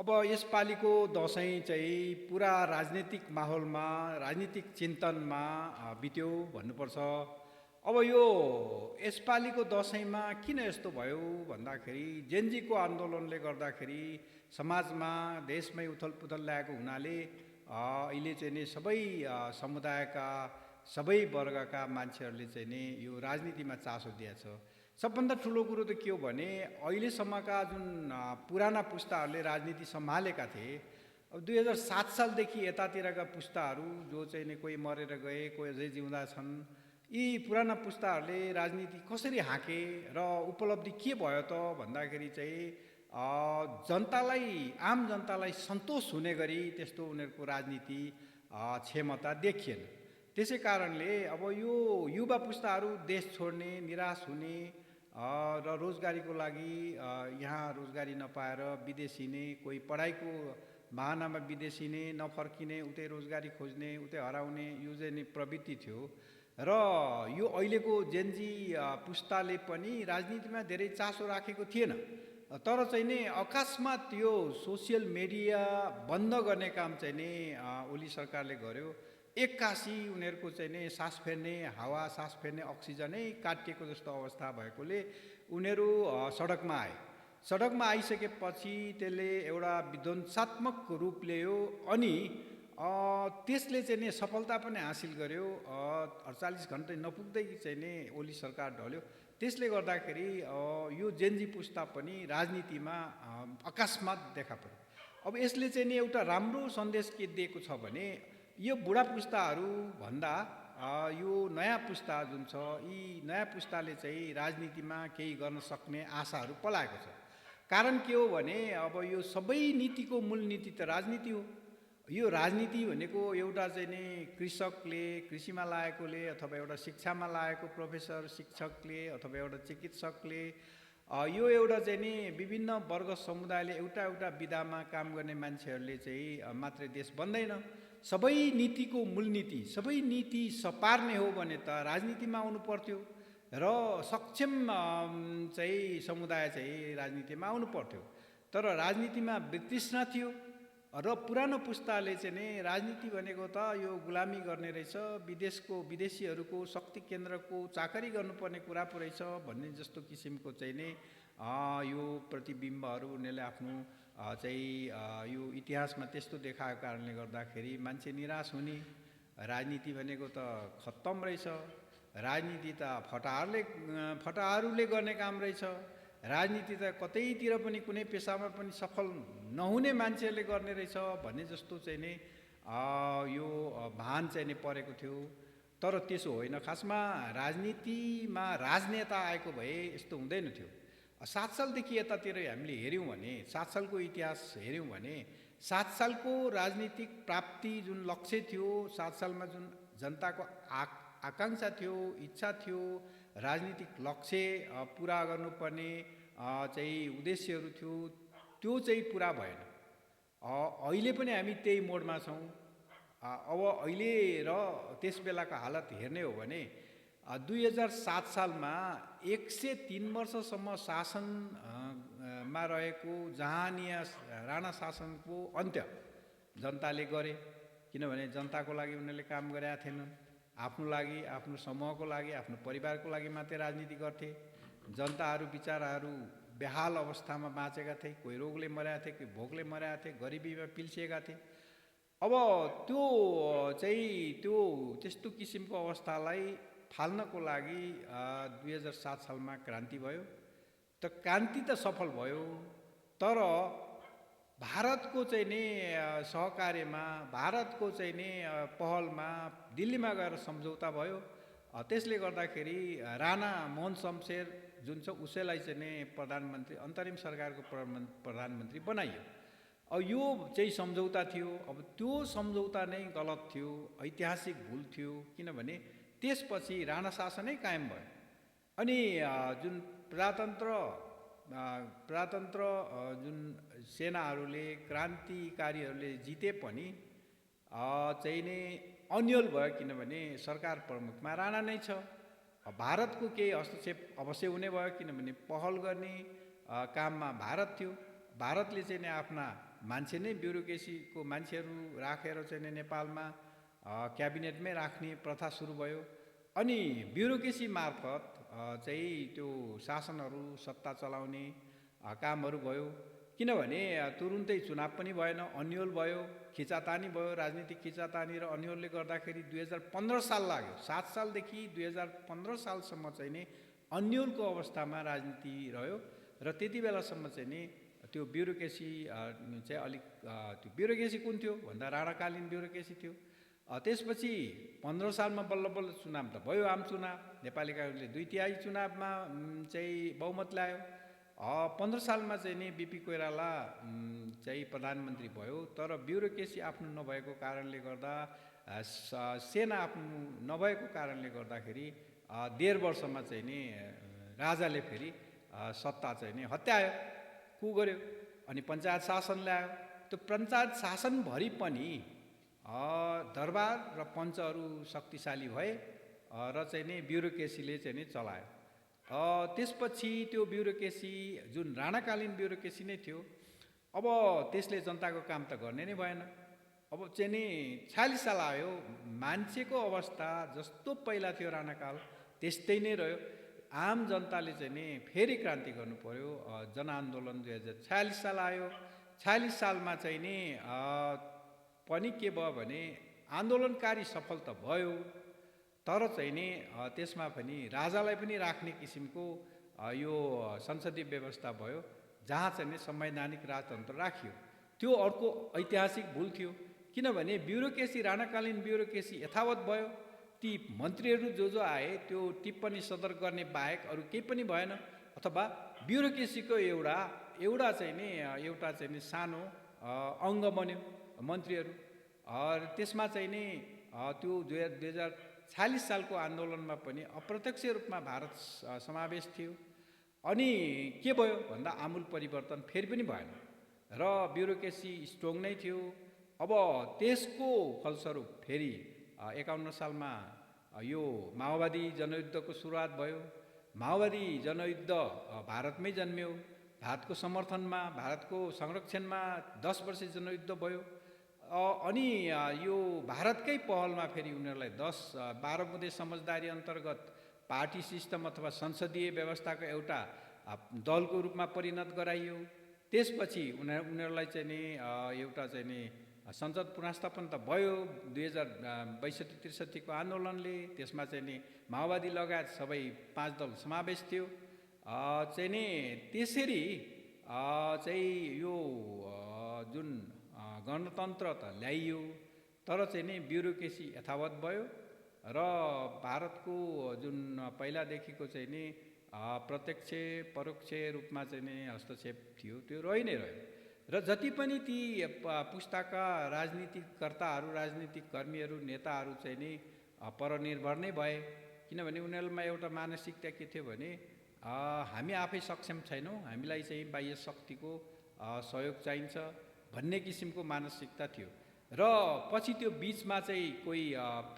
अब यसपालिको दसैँ चाहिँ पुरा राजनीतिक माहौलमा, राजनीतिक चिन्तनमा बित्यो भन्नुपर्छ। अब यो यसपालिको दसैँमा किन यस्तो भयो भन्दाखेरि जेनजीको आन्दोलनले गर्दाखेरि समाजमा देशमै उथलपुथल ल्याएको हुनाले अहिले चाहिँ नि सबै समुदायका सबै वर्गका मान्छेहरूले चाहिँ नि यो राजनीतिमा चासो दिएको छ। सबभन्दा ठुलो कुरो त के हो भने अहिलेसम्मका जुन पुराना पुस्ताहरूले राजनीति सम्हालेका थिए, अब 2007 सालदेखि यतातिरका पुस्ताहरू जो चाहिँ नि कोही मरेर गए, कोही अझै जिउँदा छन्, यी पुराना पुस्ताहरूले राजनीति कसरी हाँके र उपलब्धि के भयो त भन्दाखेरि चाहिँ जनतालाई, आम जनतालाई सन्तोष हुने गरी त्यस्तो उनीहरूको राजनीति क्षमता देखिएन। त्यसै कारणले अब यो युवा पुस्ताहरू देश छोड्ने, निराश हुने र रोजगारीको लागि यहाँ रोजगारी नपाएर विदेशिने, कोही पढाइको बहानामा विदेशिने, नफर्किने, उतै रोजगारी खोज्ने, उतै हराउने यो चाहिँ नि प्रवृत्ति थियो। र यो अहिलेको जेनजी पुस्ताले पनि राजनीतिमा धेरै चासो राखेको थिएन। तर चाहिँ नि अकस्मात यो सोसियल मिडिया बन्द गर्ने काम चाहिँ नि ओली सरकारले गर्यो। एक्कासी उनीहरूको चाहिँ नि सास फेर्ने हावा, सास फेर्ने अक्सिजनै काटिएको जस्तो अवस्था भएकोले उनीहरू सडकमा आए। सडकमा आइसकेपछि त्यसले एउटा विध्वंसात्मक रूप लियो अनि त्यसले चाहिँ नि सफलता पनि हासिल गर्यो। 48 घन्टा नपुग्दै चाहिँ नि ओली सरकार ढल्यो। त्यसले गर्दाखेरि यो जेनजी पुस्ता पनि राजनीतिमा अकस्मात देखा पर्यो। अब यसले चाहिँ नि एउटा राम्रो सन्देश के दिएको छ भने यो बुढा पुस्ताहरू भन्दा यो नयाँ पुस्ता जुन छ, यी नयाँ पुस्ताले चाहिँ राजनीतिमा केही गर्न सक्ने आशाहरू पलाएको छ। कारण के हो भने अब यो सबै नीतिको मूल नीति त राजनीति हो। यो राजनीति भनेको एउटा चाहिँ नि कृषकले, कृषिमा लागेकोले अथवा एउटा शिक्षामा लागेको प्रोफेसर शिक्षकले अथवा एउटा चिकित्सकले, यो एउटा चाहिँ नि विभिन्न वर्ग समुदायले एउटा एउटा विधामा काम गर्ने मान्छेहरूले चाहिँ मात्रै देश बन्दैन। सबै नीतिको मूलनीति, सबै नीति सपार्ने हो भने त राजनीतिमा आउनु पर्थ्यो र सक्षम चाहिँ समुदाय चाहिँ राजनीतिमा आउनु पर्थ्यो। तर राजनीतिमा वितृष्णा थियो र पुरानो पुस्ताले चाहिँ नि राजनीति भनेको त यो गुलामी गर्ने रहेछ, विदेशीहरूको शक्ति केन्द्रको चाकरी गर्नुपर्ने कुरा पो रहेछ भन्ने जस्तो किसिमको चाहिँ नि यो प्रतिबिम्बहरू उनीहरूले आफ्नो चाहिँ यो इतिहासमा त्यस्तो देखाएको कारणले गर्दाखेरि मान्छे निराश हुने, राजनीति भनेको त खत्तम रहेछ, राजनीति त फटाहरूले गर्ने काम रहेछ, राजनीति त कतैतिर पनि कुनै पेसामा पनि सफल नहुने मान्छेहरूले गर्ने रहेछ भन्ने जस्तो चाहिँ नि यो भान चाहिँ नि परेको थियो। तर त्यसो होइन। खासमा राजनीतिमा राजनेता आएको भए यस्तो हुँदैन थियो। 7 सालदेखि यतातिर हामीले हेऱ्यौँ भने, 7 सालको इतिहास हेऱ्यौँ भने 7 सालको राजनीतिक प्राप्ति जुन लक्ष्य थियो, 7 सालमा जुन जनताको आकाङ्क्षा थियो, इच्छा थियो, राजनीतिक लक्ष्य पुरा गर्नुपर्ने चाहिँ उद्देश्यहरू थियो, त्यो चाहिँ पुरा भएन। अहिले पनि हामी त्यही मोडमा छौँ। अब अहिले र त्यस बेलाको हालत हेर्ने हो भने 2007 सालमा 103 वर्षसम्म शासनमा रहेको जहानिया राणा शासनको अन्त्य जनताले गरे। किनभने जनताको लागि उनीहरूले काम गरेका थिएनन्। आफ्नो लागि, आफ्नो समूहको लागि, आफ्नो परिवारको लागि मात्रै राजनीति गर्थे। जनताहरू बिचाराहरू बेहाल अवस्थामा बाँचेका थिए। कोही रोगले मरेका थिए, कोही भोकले मरेका थिए, गरिबीमा पिल्सिएका थिए। अब त्यो चाहिँ त्यस्तो किसिमको अवस्थालाई फाल्नको लागि 2007 सालमा क्रान्ति भयो। त क्रान्ति त सफल भयो, तर भारतको चाहिँ नि सहकार्यमा, भारतको चाहिँ नि पहलमा दिल्लीमा गएर सम्झौता भयो। त्यसले गर्दाखेरि राणा मोहन शमशेर जुन छ उसैलाई चाहिँ नि प्रधानमन्त्री, अन्तरिम सरकारको प्रधानमन्त्री बनाइयो। अब यो चाहिँ सम्झौता थियो। अब त्यो सम्झौता नै गलत थियो, ऐतिहासिक भुल थियो। किनभने त्यसपछि राणा शासनै कायम भयो। अनि जुन प्रजातन्त्र जुन सेनाहरूले, क्रान्तिकारीहरूले जिते पनि चाहिँ नै अन्यल भयो। किनभने सरकार प्रमुखमा राणा नै छ। भारतको केही हस्तक्षेप अवश्य हुने भयो, किनभने पहल गर्ने काममा भारत थियो। भारतले चाहिँ नि आफ्ना मान्छे नै ब्युरोक्रेसीको मान्छेहरू राखेर चाहिँ नि नेपालमा क्याबिनेटमै राख्ने प्रथा सुरु भयो। अनि ब्युरोक्रेसी मार्फत चाहिँ त्यो शासनहरू सत्ता चलाउने कामहरू भयो। किनभने तुरुन्तै चुनाव पनि भएन, अन्यल भयो, खिचातानी भयो, राजनीतिक खिचातानी र अन्यलले गर्दाखेरि 2015 साल लाग्यो। 7 सालदेखि 2015 सालसम्म चाहिँ नि अन्यलको अवस्थामा राजनीति रह्यो र त्यति बेलासम्म चाहिँ नि त्यो ब्युरोक्रेसी चाहिँ अलिक त्यो ब्युरोक्रेसी कुन थियो भन्दा राणाकालीन ब्युरोक्रेसी थियो। त्यसपछि 15 सालमा बल्ल बल्ल चुनाव त भयो, आम चुनाव। नेपाली काङ्ग्रेसले 2/3 चुनावमा चाहिँ बहुमत ल्यायो। 15 सालमा चाहिँ नि बिपी कोइराला चाहिँ प्रधानमन्त्री भयो। तर ब्युरोक्रेसी आफ्नो नभएको कारणले गर्दा, सेना आफ्नो नभएको कारणले गर्दाखेरि 1.5 वर्षमा चाहिँ नि राजाले फेरि सत्ता चाहिँ नि हत्यायो, कु गर्यो अनि पञ्चायत शासन ल्यायो। त्यो पञ्चायत शासनभरि पनि दरबार र पञ्चहरू शक्तिशाली भए र चाहिँ नि ब्युरोक्रेसीले चाहिँ नि चलायो। त्यसपछि त्यो ब्युरोक्रेसी जुन राणाकालीन ब्युरोक्रेसी नै थियो, अब त्यसले जनताको काम त गर्ने नै भएन। अब चाहिँ नि 46 साल आयो, मान्छेको अवस्था जस्तो पहिला थियो राणाकाल त्यस्तै नै रह्यो। आम जनताले चाहिँ नि फेरि क्रान्ति गर्नु पर्यो। जनआन्दोलन 2046 साल आयो। 46 सालमा चाहिँ नि पनि के भयो भने आन्दोलनकारी सफल त भयो, तर चाहिँ नि त्यसमा पनि राजालाई पनि राख्ने किसिमको यो संसदीय व्यवस्था भयो, जहाँ चाहिँ नि संवैधानिक राजतन्त्र राखियो। त्यो अर्को ऐतिहासिक भुल थियो। किनभने ब्युरोक्रेसी, राणाकालीन ब्युरोक्रेसी यथावत भयो। ती मन्त्रीहरू जो आए त्यो टिप्पणी सदर गर्ने बाहेक अरू केही पनि भएन। अथवा ब्युरोक्रेसीको एउटा चाहिँ नि सानो अङ्ग बन्यो मन्त्रीहरू। त्यसमा चाहिँ नि त्यो 2046 सालको आन्दोलनमा पनि अप्रत्यक्ष रूपमा भारत समावेश थियो। अनि के भयो भन्दा आमूल परिवर्तन फेरि पनि भएन र ब्युरोक्रेसी स्ट्रङ नै थियो। अब त्यसको फलस्वरूप फेरि 51 सालमा यो माओवादी जनयुद्धको सुरुवात भयो। माओवादी जनयुद्ध भारतमै जन्मियो। भारतको समर्थनमा, भारतको संरक्षणमा 10 वर्ष जनयुद्ध भयो। अनि यो भारतकै पहलमा फेरि उनीहरूलाई 12 बुँदे समझदारी अन्तर्गत पार्टी सिस्टम अथवा संसदीय व्यवस्थाको एउटा दलको रूपमा परिणत गराइयो। त्यसपछि उनीहरूलाई चाहिँ नि एउटा चाहिँ नि संसद पुनर्स्थापन त भयो 2062-63 को आन्दोलनले। त्यसमा चाहिँ नि माओवादी लगायत सबै 5 दल समावेश थियो। चाहिँ नि त्यसरी चाहिँ यो जुन गणतन्त्र त ल्याइयो, तर चाहिँ नि ब्युरोक्रेसी यथावत भयो र भारतको जुन पहिलादेखिको चाहिँ नि प्रत्यक्ष परोक्ष रूपमा चाहिँ नि हस्तक्षेप थियो त्यो रहि नै रह्यो। र जति पनि ती पुस्ताका राजनीतिकर्ताहरू, राजनीतिक कर्मीहरू, नेताहरू चाहिँ नि परनिर्भर नै भए। किनभने उनीहरूमा एउटा मानसिकता के थियो भने हामी आफै सक्षम छैनौँ, हामीलाई चाहिँ बाह्य शक्तिको सहयोग चाहिन्छ भन्ने किसिमको मानसिकता थियो। र पछि त्यो बिचमा चाहिँ कोही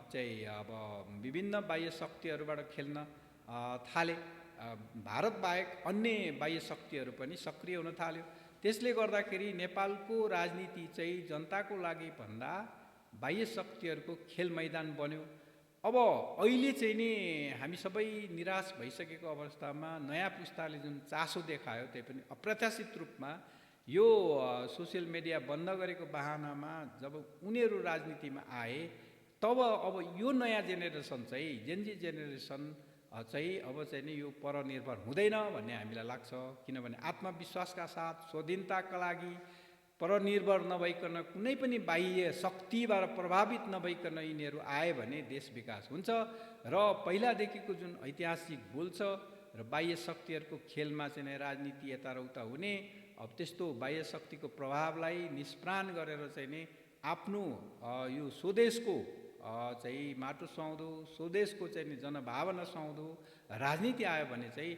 चाहिँ अब विभिन्न बाह्य शक्तिहरूबाट खेल्न थाले। भारत बाहेक अन्य बाह्य शक्तिहरू पनि सक्रिय हुन थाल्यो। त्यसले गर्दाखेरि नेपालको राजनीति चाहिँ जनताको लागि भन्दा बाह्य शक्तिहरूको खेल मैदान बन्यो। अब अहिले चाहिँ नि हामी सबै निराश भइसकेको अवस्थामा नयाँ पुस्ताले जुन चासो देखायो, त्यही पनि अप्रत्याशित रूपमा यो सोसियल मिडिया बन्द गरेको बहानामा जब उनीहरू राजनीतिमा आए, तब अब यो नयाँ जेनेरेसन चाहिँ जेनजी जेनेरेसन चाहिँ अब चाहिँ नि यो परनिर्भर हुँदैन भन्ने हामीलाई लाग्छ। किनभने आत्मविश्वासका साथ स्वाधीनताका लागि परनिर्भर नभइकन, कुनै पनि बाह्य शक्तिबाट प्रभावित नभइकन यिनीहरू आए भने देश विकास हुन्छ। र पहिलादेखिको जुन ऐतिहासिक भुल छ र बाह्य शक्तिहरूको खेलमा चाहिँ राजनीति यता र उता हुने, अब त्यस्तो बाह्य शक्तिको प्रभावलाई निष्प्राण गरेर चाहिँ नि आफ्नो यो स्वदेशको चाहिँ माटो सुहाउँदो, स्वदेशको चाहिँ नि जनभावना सुहाउँदो राजनीति आयो भने चाहिँ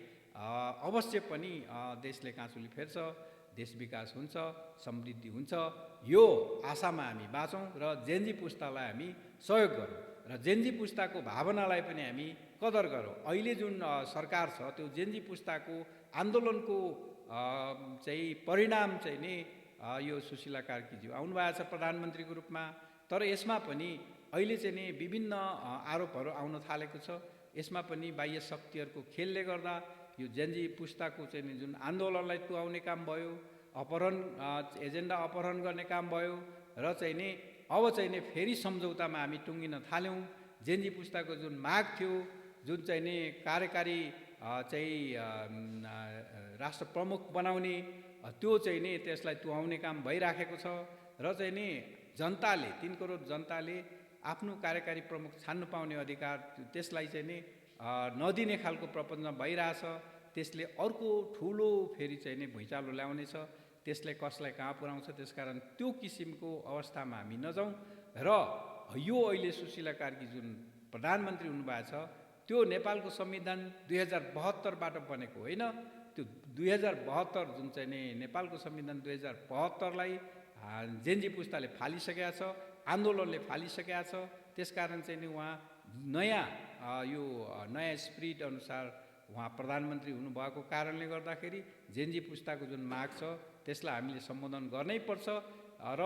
अवश्य पनि देशले काँचुली फेर्छ, देश विकास हुन्छ, समृद्धि हुन्छ। यो आशामा हामी बाँचौँ र जेनजी पुस्तालाई हामी सहयोग गरौँ र जेनजी पुस्ताको भावनालाई पनि हामी कदर गरौँ। अहिले जुन सरकार छ त्यो जेनजी पुस्ताको आन्दोलनको चाहिँ परिणाम चाहिँ नि यो सुशीला कार्कीज्यू आउनुभएको छ प्रधानमन्त्रीको रूपमा। तर यसमा पनि अहिले चाहिँ नि विभिन्न आरोपहरू आउन थालेको छ। यसमा पनि बाह्य शक्तिहरूको खेलले गर्दा यो जेनजी पुस्ताको चाहिँ नि जुन आन्दोलनलाई तुहाउने काम भयो, एजेन्डा अपहरण गर्ने काम भयो र चाहिँ नि अब चाहिँ नि फेरि सम्झौतामा हामी टुङ्गिन थाल्यौँ। जेनजी पुस्ताको जुन माग थियो, जुन चाहिँ नि कार्यकारी चाहिँ राष्ट्र प्रमुख बनाउने त्यो चाहिँ नि त्यसलाई तुहाउने काम भइराखेको छ र चाहिँ नि जनताले 3 करोड जनताले आफ्नो कार्यकारी प्रमुख छान्नु पाउने अधिकार त्यसलाई चाहिँ नि नदिने खालको प्रपञ्च भइरहेछ। त्यसले अर्को ठुलो फेरि चाहिँ नि भुइँचालो ल्याउनेछ। त्यसले कसलाई कहाँ पुर्याउँछ। त्यसकारण त्यो किसिमको अवस्थामा हामी नजाउँ र यो अहिले सुशीला कार्की जुन प्रधानमन्त्री हुनुभएको छ त्यो नेपालको संविधान 2072बाट बनेको होइन। त्यो 2072 जुन चाहिँ नि नेपालको संविधान 2072लाई जेनजी पुस्ताले फालिसकेका छ, आन्दोलनले फालिसकेका छ। त्यसकारण चाहिँ नि उहाँ यो नयाँ स्पिरिट अनुसार उहाँ प्रधानमन्त्री हुनुभएको कारणले गर्दाखेरि जेनजी पुस्ताको जुन माग छ त्यसलाई हामीले सम्बोधन गर्नै पर्छ र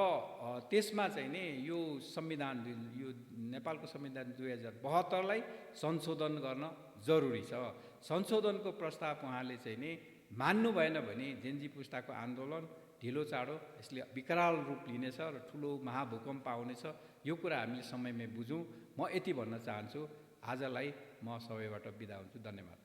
त्यसमा चाहिँ नि यो संविधान यो नेपालको संविधान 2072लाई संशोधन गर्न जरुरी छ। संशोधनको प्रस्ताव उहाँले चाहिँ नि मान्नु भएन भने जेनजी पुस्ताको आन्दोलन ढिलो चाँडो यसले विकराल रूप लिनेछ र ठुलो महाभूकम्प आउनेछ। यो कुरा हामीले समयमै बुझौँ। म यति भन्न चाहन्छु। आजलाई म सबैबाट बिदा हुन्छु। धन्यवाद।